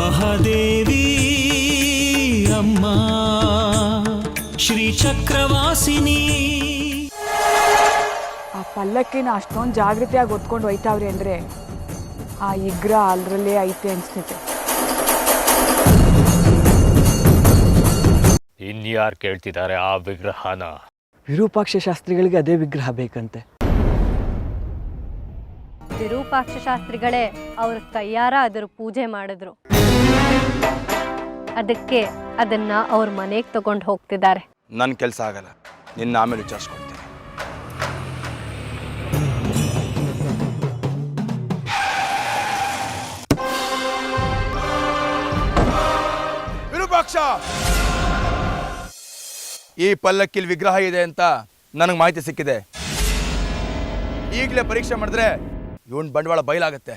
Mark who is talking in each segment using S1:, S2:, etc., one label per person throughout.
S1: ಮಹಾದೇವಿ ಅಮ್ಮ ಶ್ರೀ ಚಕ್ರವಾಸಿನಿ.
S2: ಆ ಪಲ್ಲಕ್ಕಿನ ಅಷ್ಟೊಂದು ಜಾಗೃತಿಯಾಗಿ ಹೊತ್ಕೊಂಡು ಹೋಯ್ತಾವ್ರಿ ಅಂದರೆ ಆ ಇಗ್ರ ಅಲ್ಲರಲ್ಲೇ ಐತೆ ಅನಿಸ್ತೈತೆ.
S3: ಇನ್ಯಾರು ಕೇಳ್ತಿದ್ದಾರೆ ಆ ವಿಗ್ರಹನ?
S4: ವಿರೂಪಾಕ್ಷ ಶಾಸ್ತ್ರಿಗಳಿಗೆ ಅದೇ ವಿಗ್ರಹ ಬೇಕಂತೆ.
S5: ವಿರೂಪಾಕ್ಷ ಶಾಸ್ತ್ರಿಗಳೇ ಅವ್ರ ಕೈಯಾರ ಅದರ ಪೂಜೆ ಮಾಡಿದ್ರು. ಅದಕ್ಕೆ ಅದನ್ನ ಅವ್ರ ಮನೆಗೆ ತಗೊಂಡು ಹೋಗ್ತಿದ್ದಾರೆ.
S6: ನನ್ನ ಕೆಲಸ ಆಗಲ್ಲ, ನಿನ್ನ ಆಮೇಲೆ ವಿಚಾರಿಸ್ಕೊಳ್ತೀನಿ. ವಿರೂಪಾಕ್ಷ, ಈ ಪಲ್ಲಕ್ಕಿಲ್ ವಿಗ್ರಹ ಇದೆ ಅಂತ ನನಗೆ ಮಾಹಿತಿ ಸಿಕ್ಕಿದೆ. ಈಗಲೇ ಪರೀಕ್ಷೆ ಮಾಡಿದ್ರೆ ಇವನ್ ಬಂಡವಾಳ ಬಯಲಾಗತ್ತೆ.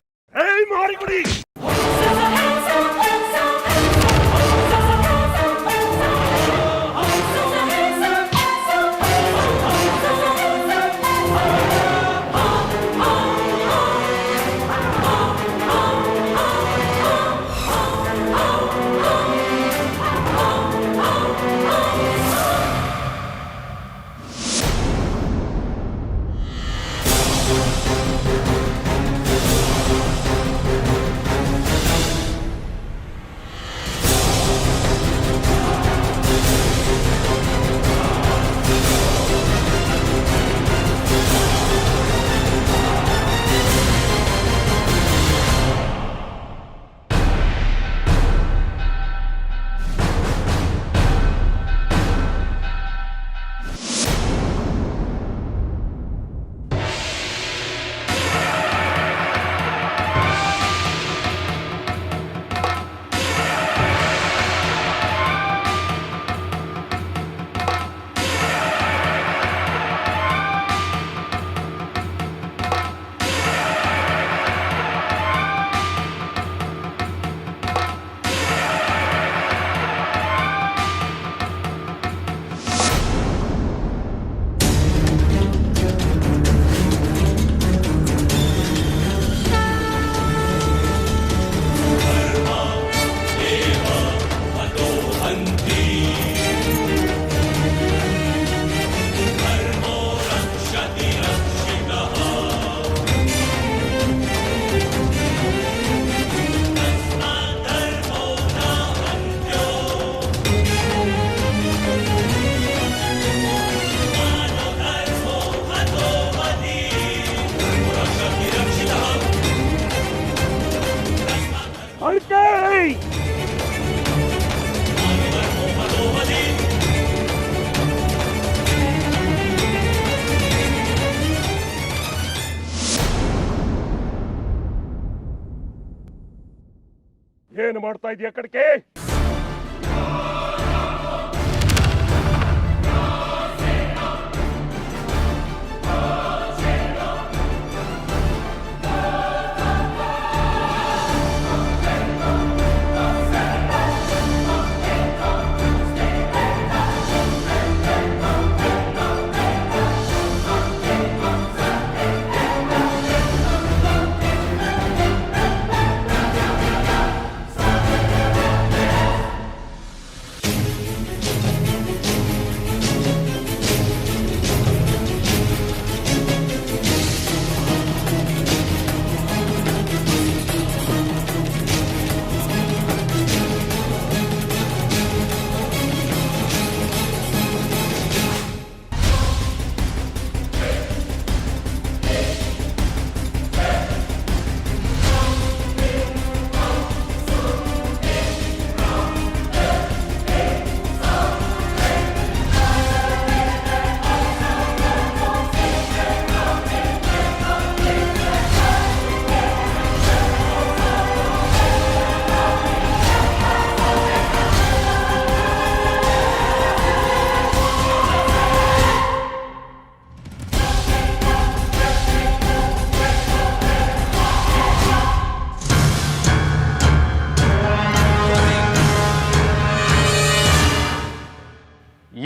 S7: ಏನು ಮಾಡ್ತಾ ಇದೀಯ ಕಡೆಗೆ?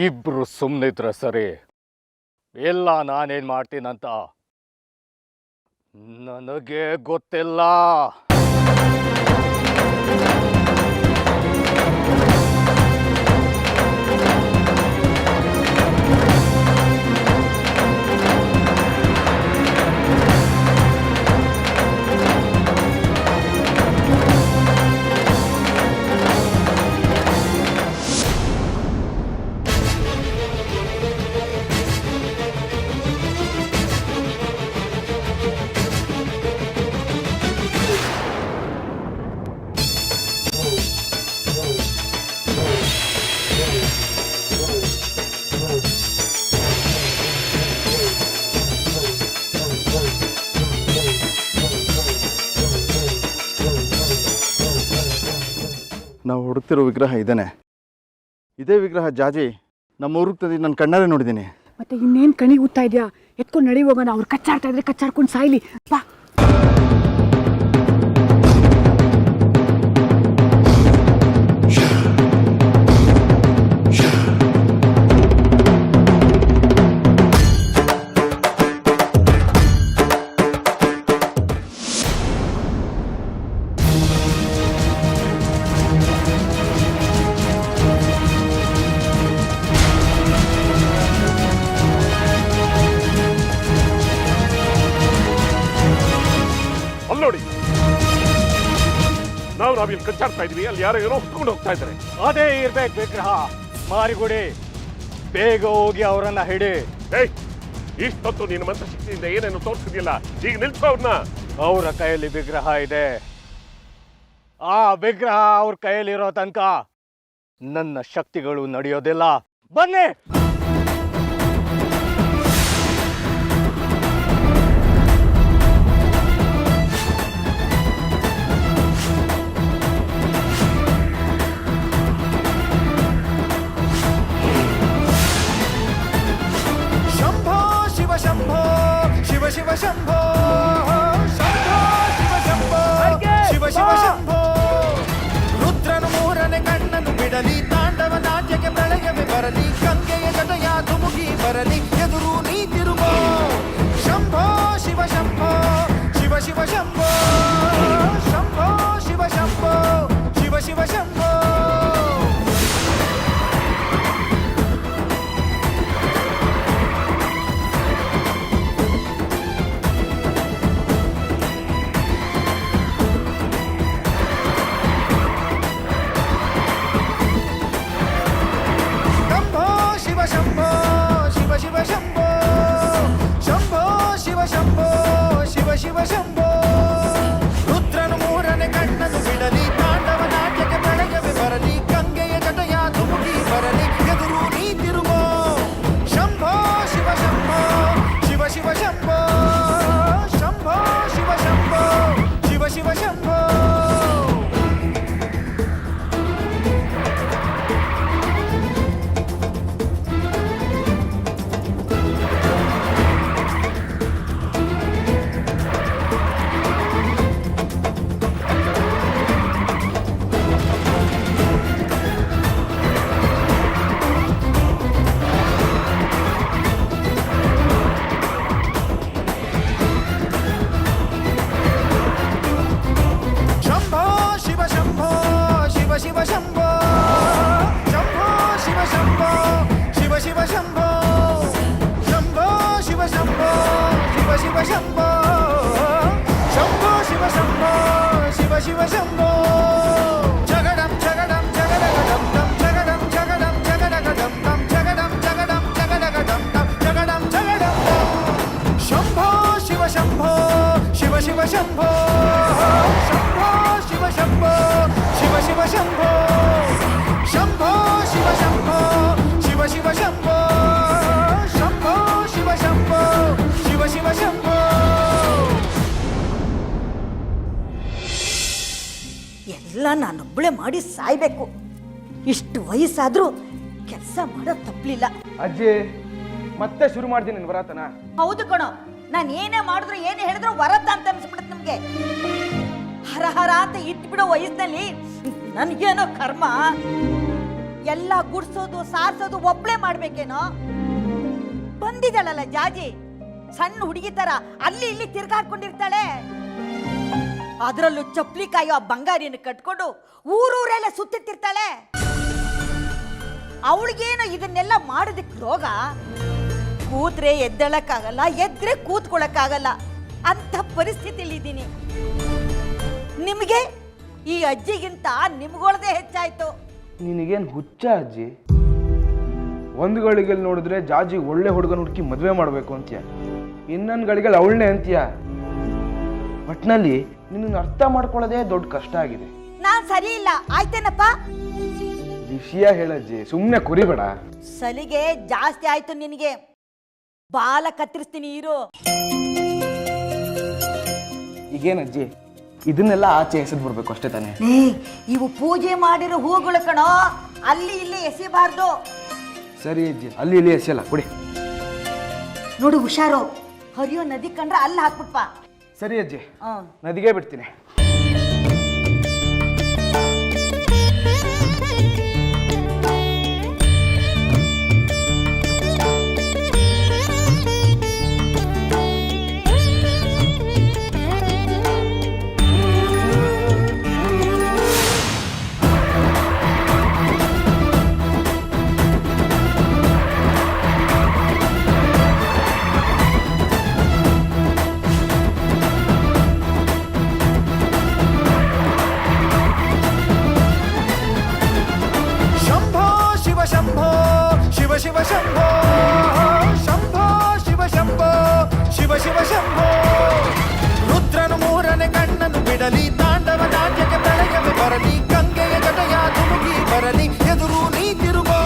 S3: ಇಬ್ರು ಸುಮ್ಮನಿದ್ರೆ ಸರಿ, ಇಲ್ಲ ನಾನೇನು ಮಾಡ್ತೀನಂತ ನನಗೆ ಗೊತ್ತಿಲ್ಲ.
S8: ನಾವು ಹುಡುಕ್ತಿರೋ ವಿಗ್ರಹ ಇದೇನೆ. ಇದೇ ವಿಗ್ರಹ ಜಾಜಿ ನಮ್ಮ ಊರಿಗೆ ತಂದು ನನ್ನ ಕಣ್ಣಾರೆ ನೋಡಿದ್ದೀನಿ.
S2: ಮತ್ತೆ ಇನ್ನೇನು ಕಣಿಗೆ ಊದ್ತಾ ಇದೆಯಾ? ಎತ್ಕೊಂಡು ನಡಿ ಹೋಗೋಣ. ಅವ್ರು ಕಚ್ಚಾಡ್ತಾ ಇದ್ರೆ ಕಚ್ಚಾಡ್ಕೊಂಡು ಸಾಯ್ಲಿ ಬಾ.
S7: ಅಲ್ಲೋಡಿ, ನಾವಿಲ್ಲಿ ಕಚ್ಚಾಡ್ತಾ ಇದ್ವಿ, ಅಲ್ಲಿ ಯಾರೋ ಏನೋ ಹೊತ್ಕೊಂಡು ಹೋಗ್ತಾ ಇದ್ದಾರೆ.
S3: ಅದೇ ಇರ್ಬೇಕು ವಿಗ್ರಹ. ಮಾರಿಗುಡಿ, ಬೇಗ ಹೋಗಿ ಅವರನ್ನ ಹಿಡಿ.
S7: ಏಯ್, ಇಷ್ಟೊತ್ತು ನಿನ್ನ ಮಂತ್ರಶಕ್ತಿಯಿಂದ ಏನೇನು ತೋರಿಸಿದ್ಯಲ್ಲ, ಈಗ ನಿಲ್ಸೋ ಅವ್ರನ್ನ.
S3: ಅವರ ಕೈಯಲ್ಲಿ ವಿಗ್ರಹ ಇದೆ. ಆ ವಿಗ್ರಹ ಅವ್ರ ಕೈಯಲ್ಲಿರೋ ತನಕ ನನ್ನ ಶಕ್ತಿಗಳು ನಡೆಯೋದಿಲ್ಲ. ಬನ್ನಿ.
S1: ಶಂಭೋ ಶಿವ ಶಂಭೋ ಶಿವ ಶಿವ ಶಂಭೋ ಶಂಭೋ ಶಿವ ಶಂಭೋ ಶಿವ ಶಿವ ಶಂಭೋ. ರುದ್ರನು ಮೂರನೇ ಕಣ್ಣನ್ನು ಬಿಡಲಿ, ತಾಂಡವ ನಾಟ್ಯಕ್ಕೆ ಪ್ರಳಯವೇ ಬರಲಿ, ಗಂಗೆಯ ಜಟಯ ಧುಮುಕಿ ಬರಲಿ, ಎದುರು ನೀ ತಿರುಗೋ. ಶಂಭೋ ಶಿವ ಶಂಭೋ ಶಿವ ಶಿವ ಶಂಭೋ ಶಂಭೋ ಶಿವ ಶಂಭೋ ಶಿವ ಶಿವ ಶಂಭೋ. ಶಂಭೋ ಶಿವ ಶಿವ ಶಂಭೋ ಶಂಭೋ ಶಿವ ಶಂಭೋ ಶಿವ ಶಿವ ಶಂಭೋ. ರುದ್ರನು ಮೂರನೇ ಕಣ್ಣನ್ನು ಬಿಡಲಿ, ತಾಂಡವ ನಾಟ್ಯಕ್ಕೆ ಪ್ರಳಯವೇ ಬರಲಿ, ಗಂಗೆಯ ಜಟಯ ಧುಮುಕಿ ಬರಲಿ, ಎದುರು ನೀ ತಿರುಗೋ. ಶಂಭೋ ಶಿವ ಶಂಭೋ ಶಿವ ಶಿವ ಶಂಭೋ ಶಂಭೋ ಶಿವ ಶಂಭೋ ಶಿವ ಶಿವ ಶಂಭೋ. ಶಿವ ಶಂಭೋ ಶಂಭೋ ಶಿವ ಶಂಭೋ ಶಿವ ಶಿವ ಶಂಭೋ ಶಂಭೋ ಶಿವ ಶಂಭೋ ಶಿವ ಶಿವ ಶಂಭೋ ಶಂಭೋ ಶಿವ ಶಂಭೋ ಶಿವ ಶಿವ ಶಂಭೋ. ಜಗಡಂ ಜಗಡಂ ಜಗಡಗಡಂ ದಂ ಜಗಡಂ ಜಗಡಂ ಜಗಡಗಡಂ ದಂ ಜಗಡಂ ಜಗಡಂ ಜಗಡಗಡಂ ದಂ ಜಗಡಂ ಜಗಡಂ ದಂ. ಶಂಭೋ ಶಿವ ಶಂಭೋ ಶಿವ ಶಿವ ಶಂಭೋ ಶಂಭೋ ಶಿವ ಶಂಭೋ ಶಿವ ಶಿವ ಶಂಭೋ ಶಂಭೋ ಶಿವ ಶಂಭೋ ಶಿವ ಶಿವ ಶಂಭೋ ಶಂಭೋ ಶಿವ ಶಂಭೋ ಶಿವ ಶಿವ ಶಂಭೋ.
S9: ಎಲ್ಲ ನಾನೊಬ್ಬಳೆ ಮಾಡಿ ಸಾಯ್ಬೇಕು. ಇಷ್ಟು ವಯಸ್ಸಾದ್ರೂ ಕೆಲಸ ಮಾಡೋದು ತಪ್ಪಲಿಲ್ಲ.
S6: ಅಜ್ಜಿ, ಮತ್ತೆ ಶುರು ಮಾಡ್ತೀನಿ ನಿನ್ ವರಾತನ.
S9: ಹೌದು ಕಣೋ, ನಾನು ಏನೇ ಮಾಡಿದ್ರು ಏನೇ ಹೇಳಿದ್ರು ವರದ್ದ ಅಂತ ಅನ್ಸ್ಬಿಡುತ್ತೆ ನಮ್ಗೆ. ಹರ ಅಂತ ಇಟ್ಬಿಡೋ ವಯಸ್ಸಿನಲ್ಲಿ ನನ್ಗೇನೋ ಕರ್ಮ. ಎಲ್ಲ ಗುಡ್ಸೋದು ಸಾರ್ಸೋದು ಒಬ್ಳೆ ಮಾಡ್ಬೇಕೇನೋ. ಬಂದಿದ್ದಾಳಲ್ಲ ಜಾಜಿ, ಸಣ್ಣ ಹುಡುಗಿ ತರ ಅಲ್ಲಿ ಇಲ್ಲಿ ತಿರ್ಗಾಡ್ಕೊಂಡಿರ್ತಾಳೆ. ಅದರಲ್ಲೂ ಚಪ್ಲಿ ಕಾಯೋ ಆ ಬಂಗಾರಿಯನ್ನು ಕಟ್ಕೊಂಡು ಊರೂರೆಲ್ಲ ಸುತ್ತಿರ್ತಾಳೆ. ಅವಳಿಗೇನೋ ಇದನ್ನೆಲ್ಲ ಮಾಡೋದಕ್ಕೆ ರೋಗ. ಕೂತ್ರೆ ಎದ್ದೇಳಕ್ಕಾಗಲ್ಲ, ಎದ್ರೆ ಕೂತ್ಕೊಳ್ಳಕ್ಕಾಗಲ್ಲ ಅಂತ ಪರಿಸ್ಥಿತಿಯಲ್ಲಿ ಇದ್ದೀನಿ. ನಿಮಗೆ ಈ ಅಜ್ಜಿಗಿಂತ ನಿಮ್ಗೊಳದೇ ಹೆಚ್ಚಾಯ್ತು.
S6: ನಿನಗೇನು ಹುಚ್ಚ ಅಜ್ಜಿ? ಒಂದು ಗಳಿಗೆಲ್ಲಿ ನೋಡಿದ್ರೆ ಜಾಜಿ ಒಳ್ಳೆ ಹುಡುಗನ ಹುಡುಕಿ ಮದುವೆ ಮಾಡಬೇಕು ಅಂತೀಯ, ಇನ್ನೊಂದು ಗಳಿಗೆಲ್ಲಿ ಅವಳನ್ನೇ ಅಂತೀಯ. ಒಟ್ನಲ್ಲಿ ನಿನ್ನ ಅರ್ಥ ಮಾಡ್ಕೊಳ್ಳೋದೇ ದೊಡ್ಡ ಕಷ್ಟ ಆಗಿದೆ.
S9: ನಾನ್ ಸರಿ ಇಲ್ಲ ಆಯ್ತೇನಪ್ಪ?
S6: ವಿಷಯ ಹೇಳಜ್ಜಿ, ಸುಮ್ಮನೆ ಕುರಿಬೇಡ.
S9: ಸಲಿಗೆ ಜಾಸ್ತಿ ಆಯ್ತು ನಿನಗೆ. ಬಾಲ ಕತ್ತರಿಸ್ತೀನಿ ಇರು.
S6: ಈಗೇನಜ್ಜಿ ಇದನ್ನೆಲ್ಲ ಆಚೆ ಎಸೆದು ಬರಬೇಕು ಅಷ್ಟೇ ತಾನೇ.
S9: ಇವು ಪೂಜೆ ಮಾಡಿರೋ ಹೂಗಳು ಕಣೋ, ಅಲ್ಲಿ ಇಲ್ಲಿ ಎಸಿಬಾರ್ದು.
S6: ಸರಿ ಅಜ್ಜಿ, ಅಲ್ಲಿ ಇಲ್ಲಿ ಎಸೆಯಲ್ಲ ಕೊಡಿ.
S9: ನೋಡು ಹುಷಾರು, ಹರಿಯೋ ನದಿ ಕಂಡ್ರೆ ಅಲ್ಲಿ ಹಾಕ್ಬಿಟ್ಪ.
S6: ಸರಿ ಅಜ್ಜಿ, ನದಿಗೆ ಬಿಡ್ತೀನಿ.
S1: ಶಂಭೋ ಶಿವ ಶಂಭೋ ಶಿವ ಶಿವ ಶಂಭೋ ಶಂಭೋ ಶಿವ ಶಂಭೋ ಶಿವ ಶಿವ ಶಂಭೋ. ರುದ್ರನು ಮೂರನೇ ಕಣ್ಣನ್ನು ಬಿಡಲಿ, ತಾಂಡವ ನಾಟ್ಯಕ್ಕೆ ಪ್ರಳಯವೇ ಬರಲಿ, ಗಂಗೆಯ ಜಟಯ ಧುಮುಕಿ ಬರಲಿ, ಎದುರು ನೀ ತಿರುಗೋ.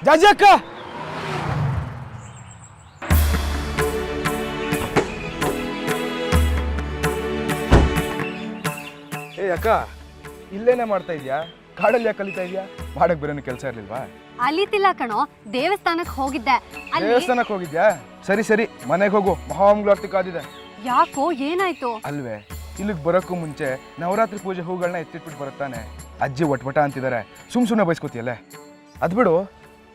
S6: ಜಾಜಿ ಅಕ್ಕ, ಏ ಅಕ್ಕ, ಇಲ್ಲೇನೇ ಮಾಡ್ತಾ ಇದ್ಯಾ? ಕಾಡಲ್ಲಿ ಯಾಕೆ ಕಲಿತಾ ಇದ್ಯಾ? ಮಾಡಕ್ ಬೇರೆ ಕೆಲಸ ಇರ್ಲಿಲ್ವಾ?
S5: ಅಲಿತಿಲ್ಲ ಕಣೋ, ದೇವಸ್ಥಾನಕ್ಕೆ ಹೋಗಿದ್ದೆ. ಅಲ್ಲಿ
S6: ದೇವಸ್ಥಾನಕ್ಕೆ ಹೋಗಿದ್ಯಾ? ಸರಿ ಸರಿ, ಮನೆಗೆ ಹೋಗು, ಮಹಾಮಂಗಳಾರತಿ ಕಾದಿದೆ.
S5: ಯಾಕೋ ಏನಾಯ್ತು?
S6: ಅಲ್ವೇ, ಇಲ್ಲಿಗೆ ಬರೋಕ್ಕೂ ಮುಂಚೆ ನವರಾತ್ರಿ ಪೂಜೆ ಹೂಗಳನ್ನ ಎತ್ತಿಟ್ಬಿಟ್ಟು ಬರುತ್ತಾನೆ. ಅಜ್ಜಿ ಒಟ್ಬಟ ಅಂತಿದ್ದಾರೆ, ಸುಮ್ಮನೆ ಬಯಸ್ಕೋತಿಯಲ್ಲೇ. ಅದ್ಬಿಡು,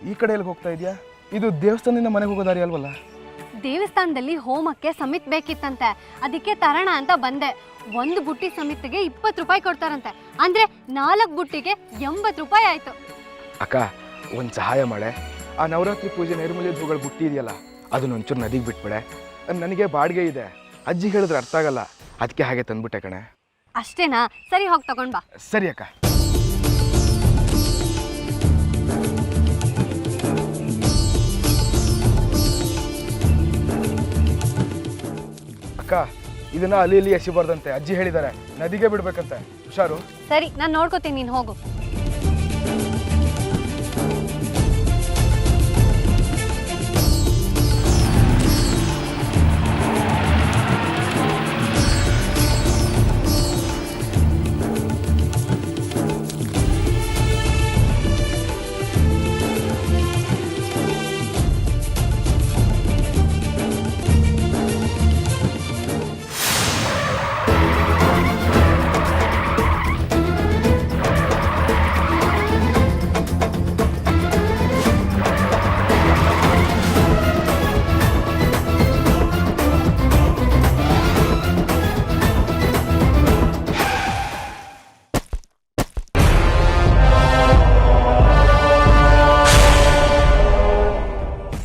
S6: ಈ ಕಡೆ ಎಲ್ಲಿಗೆ ಹೋಗ್ತಾ ಇದೆಯಾ? ಇದು ದೇವಸ್ಥಾನದಿಂದ ಮನೆಗೆ ಹೋಗೋ ದಾರಿ ಅಲ್ವಲ್ಲ?
S5: ದೇವಸ್ಥಾನದಲ್ಲಿ ಹೋಮಕ್ಕೆ ಸಮಿತ್ ಬೇಕಿತ್ತಂತೆ, ಅದಕ್ಕೆ ತರೋಣ ಅಂತ ಬಂದೆ. 1 ಬುಟ್ಟಿ ಸಮಿತಿಗೆ 20 ರೂಪಾಯಿ ಕೊಡ್ತಾರಂತೆ, ಅಂದ್ರೆ 4 ಬುಟ್ಟಿಗೆ 80 ರೂಪಾಯಿ ಆಯ್ತು.
S6: ಅಕ್ಕ, ಒಂದು ಸಹಾಯ ಮಾಡೆ, ಆ ನವರಾತ್ರಿ ಪೂಜೆ ನೈರ್ಮಲ್ಯದ ಹೂಗಳು ಬುಟ್ಟಿ ಇದೆಯಲ್ಲ, ಅದನ್ನ ಒಂಚೂರು ನದಿಗೆ ಬಿಟ್ಬಿಡೆ. ನನಗೆ ಬಾಡಿಗೆ ಇದೆ, ಅಜ್ಜಿ ಹೇಳಿದ್ರೆ ಅರ್ಥ ಆಗಲ್ಲ, ಅದಕ್ಕೆ ಹಾಗೆ ತಂದ್ಬಿಟ್ಟೆ ಕಣೆ.
S5: ಅಷ್ಟೇನಾ? ಸರಿ, ಹೋಗಿ ತಗೊಂಡ್ ಬಾ.
S6: ಸರಿ ಅಕ್ಕ. ಅಕ್ಕ, ಇದನ್ನ ಅಲ್ಲಿ ಇಲ್ಲಿ ಎಸಿಬಾರ್ದಂತೆ, ಅಜ್ಜಿ ಹೇಳಿದ್ದಾರೆ, ನದಿಗೆ ಬಿಡ್ಬೇಕಂತೆ. ಹುಷಾರು.
S5: ಸರಿ, ನಾನು ನೋಡ್ಕೋತೀನಿ, ನೀನು ಹೋಗು.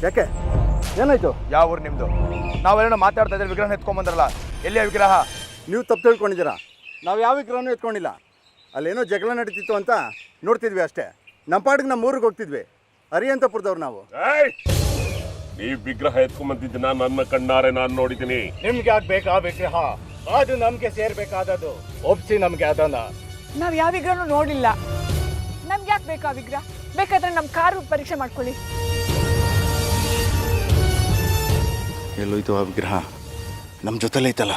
S8: ಯಾಕೆ, ಏನಾಯ್ತು?
S6: ಯಾವ ಊರು ನಿಮ್ದು? ನಾವೆಲ್ಲ ಮಾತಾಡ್ತಾ ಇದ್ರೆ ವಿಗ್ರಹ ಎತ್ಕೊಂಡ್ಬಂದ್ರಲ್ಲ, ಎಲ್ಲಿಯ ವಿಗ್ರಹ?
S8: ನೀವು ತಪ್ಪು ತಿಳ್ಕೊಂಡಿದ್ದೀರಾ. ನಾವು ಯಾವ ವಿಗ್ರಹನೂ ಎತ್ಕೊಂಡಿಲ್ಲ. ಅಲ್ಲೇನೋ ಜಗಳ ನಡೀತಿತ್ತು ಅಂತ ನೋಡ್ತಿದ್ವಿ ಅಷ್ಟೇ. ನಮ್ಮ ಪಾಡಿಗೆ ನಮ್ಮ ಊರಿಗೆ ಹೋಗ್ತಿದ್ವಿ. ಅರಿಯಂತಪುರದವ್ರು ನಾವು.
S7: ನೀವು ವಿಗ್ರಹ ಎತ್ಕೊಂಬಂದಿದ್ದನ್ನ ನನ್ನ ಕಣ್ಣಾರೆ ನಾನು ನೋಡಿದ್ದೀನಿ.
S3: ನಿಮ್ಗೆ ಯಾಕೆ ಬೇಕಾ ವಿಗ್ರಹ? ಅದು ನಮ್ಗೆ ಸೇರ್ಬೇಕಾದದು. ಒಪ್ಸಿ ನಮ್ಗೆ ಅದನ್ನ.
S2: ನಾವು ಯಾವ ವಿಗ್ರಹನೂ ನೋಡಿಲ್ಲ. ನಮ್ಗೆ ಯಾಕೆ ಬೇಕಾ ವಿಗ್ರಹ? ಬೇಕಾದ್ರೆ ನಮ್ಮ ಕಾರು ಪರೀಕ್ಷೆ ಮಾಡ್ಕೊಳ್ಳಿ.
S8: ಎಲ್ಲೋಯ್ತು ಆ ವಿಗ್ರಹ? ನಮ್ಮ ಜೊತೆಲೇ ಐತಲ್ಲ.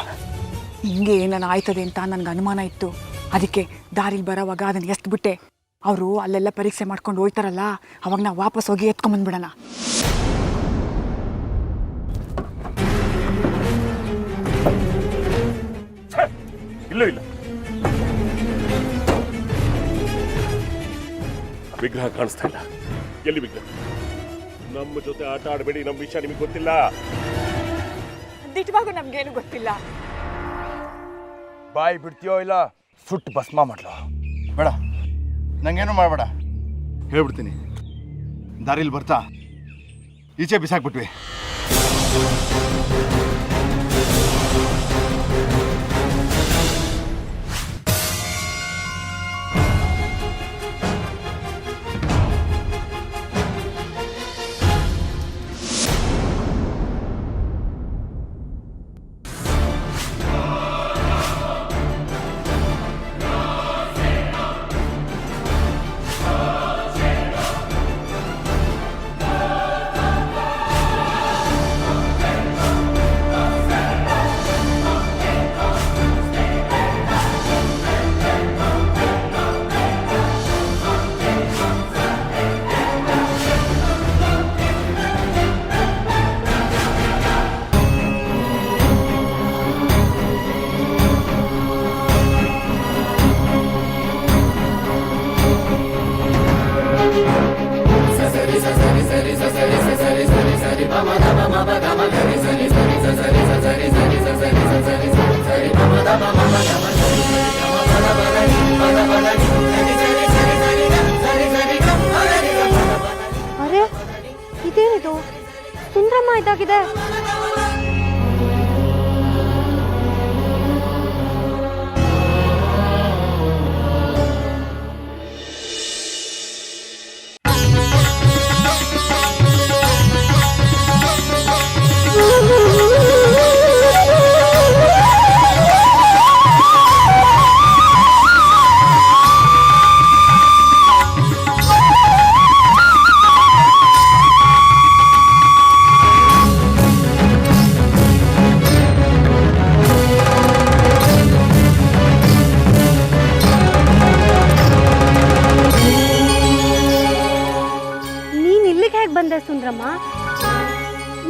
S2: ಹಿಂಗೆ ಏನಾನ ಆಯ್ತದೆ ಅಂತ ನನಗೆ ಅನುಮಾನ ಇತ್ತು. ಅದಕ್ಕೆ ದಾರಿಲಿ ಬರೋವಾಗ ಅದನ್ನು ಎಸ್ಬಿಟ್ಟೆ. ಅವರು ಅಲ್ಲೆಲ್ಲ ಪರೀಕ್ಷೆ ಮಾಡ್ಕೊಂಡು ಹೋಯ್ತಾರಲ್ಲ, ಅವಾಗ ನಾವು ವಾಪಸ್ ಹೋಗಿ ಎತ್ಕೊಂಬಂದ್ಬಿಡೋಣ.
S7: ಇಲ್ಲ ಇಲ್ಲ, ವಿಗ್ರಹ ಕಾಣಿಸ್ತಾ ಇಲ್ಲ. ಎಲ್ಲಿ ವಿಗ್ರಹ? ನಮ್ಮ ಜೊತೆ ಆಟ ಆಡಬೇಡಿ, ನಮ್ಮ ವಿಷಯ ನಿಮಗೆ ಗೊತ್ತಿಲ್ಲ.
S2: ದಿಟ್ಟವಾಗೂ ನಮ್ಗೇನು ಗೊತ್ತಿಲ್ಲ.
S6: ಬಾಯಿ ಬಿಡ್ತೀಯೋ ಇಲ್ಲ ಸುಟ್ಟು ಭಸ್ಮ ಮಾಡ್ಲೋ?
S8: ಬೇಡ, ನಂಗೇನು ಮಾಡಬೇಡ, ಹೇಳ್ಬಿಡ್ತೀನಿ. ದಾರಿಲಿ ಬರ್ತಾ ಈಚೆ ಬಿಸಾಕ್ಬಿಟ್ವಿ.
S5: ಅರೆ ಇದೇನಿದು ಸುಂದ್ರಮ್ಮ ಇದಾಗಿದೆ. ಬಂದೆ ಸುಂದ್ರಮ್ಮ,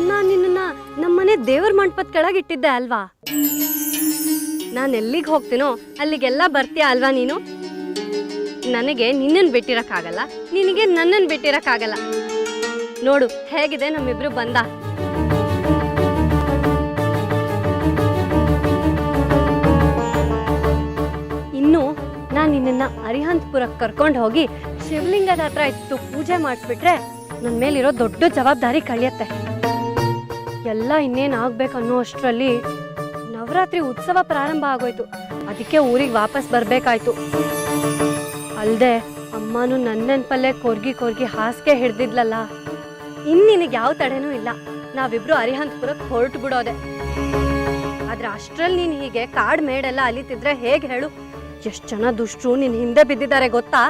S5: ನಾನು ನಿನ್ನ ನಮ್ಮನೆ ದೇವ್ರ ಮಂಟಪದ ಕೆಳಗೆ ಇಟ್ಟಿದ್ದೆ ಅಲ್ವಾ? ನಾನು ಎಲ್ಲಿಗೆ ಹೋಗ್ತೀನೋ ಅಲ್ಲಿಗೆಲ್ಲ ಬರ್ತೀಯ ಅಲ್ವಾ ನೀನು? ನನಗೆ ನಿನ್ನನ್ನು ಬಿಟ್ಟಿರಕ್ಕಾಗಲ್ಲ, ನಿನಗೆ ನನ್ನನ್ನು ಬಿಟ್ಟಿರಕ್ಕಾಗಲ್ಲ. ನೋಡು ಹೇಗಿದೆ ನಮ್ಮಿಬ್ರು ಬಂದ. ಇನ್ನು ನಾನು ನಿನ್ನ ಅರಿಹಂತಪುರಕ್ಕೆ ಕರ್ಕೊಂಡು ಹೋಗಿ ಶಿವಲಿಂಗದ ಹತ್ರ ಇತ್ತು ಪೂಜೆ ಮಾಡಿಸ್ಬಿಟ್ರೆ ನನ್ನ ಮೇಲಿರೋ ದೊಡ್ಡ ಜವಾಬ್ದಾರಿ ಕಳಿಯತ್ತೆ. ಎಲ್ಲ ಇನ್ನೇನು ಆಗ್ಬೇಕನ್ನೋ ಅಷ್ಟರಲ್ಲಿ ನವರಾತ್ರಿ ಉತ್ಸವ ಪ್ರಾರಂಭ ಆಗೋಯ್ತು. ಅದಕ್ಕೆ ಊರಿಗೆ ವಾಪಸ್ ಬರಬೇಕಾಯ್ತು. ಅಲ್ಲದೆ ಅಮ್ಮನೂ ನನ್ನ ನೆನಪಲ್ಲೇ ಕೊರ್ಗಿ ಹಾಸಿಗೆ ಹಿಡ್ದಿದ್ಲಲ್ಲ. ಇನ್ನು ನಿನಗೆ ಯಾವ ತಡೆನೂ ಇಲ್ಲ, ನಾವಿಬ್ರು ಅರಿಹಂತಪುರಕ್ಕೆ ಹೊರಟು ಬಿಡೋದೆ. ಆದ್ರೆ ಅಷ್ಟರಲ್ಲಿ ನೀನು ಹೀಗೆ ಕಾಡು ಮೇಡೆಲ್ಲ ಅಲಿತಿದ್ರೆ ಹೇಗೆ ಹೇಳು? ಎಷ್ಟು ಜನ ದುಷ್ಟರು ನಿನ್ನ ಹಿಂದೆ ಬಿದ್ದಿದ್ದಾರೆ ಗೊತ್ತಾ?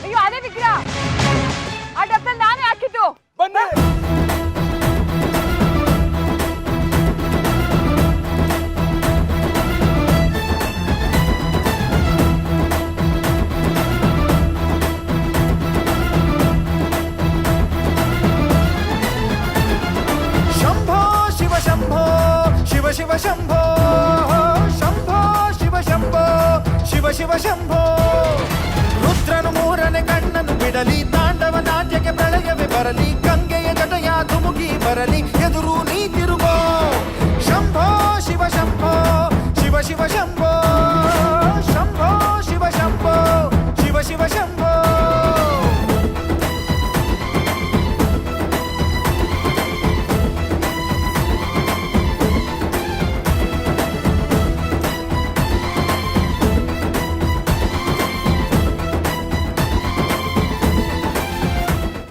S2: ಅಯ್ಯೋ ಅದೇ ವಿಗ್ರಹ ಆ ಡಬ್ಬದಲ್ಲಿ ನಾನೇ ಹಾಕಿದ್ದು.
S6: ಬನ್ನಿ.
S1: ಶಂಭೋ ಶಿವ ಶಂಭೋ ಶಿವ ಶಿವ ಶಂಭೋ ಶಂಭೋ ಶಿವ ಶಂಭೋ ಶಿವ ಶಿವ ಶಂಭೋ. ರುದ್ರನು ಮೂರನೇ ಕಣ್ಣನ್ನು ಬಿಡಲಿ, ತಾಂಡವ ನಾಟ್ಯಕ್ಕೆ ಪ್ರಳಯವೇ ಬರಲಿ, ಗಂಗೆಯ ಜಟಯ ಧುಮುಕಿ ಬರಲಿ, ಎದುರು ನೀತಿ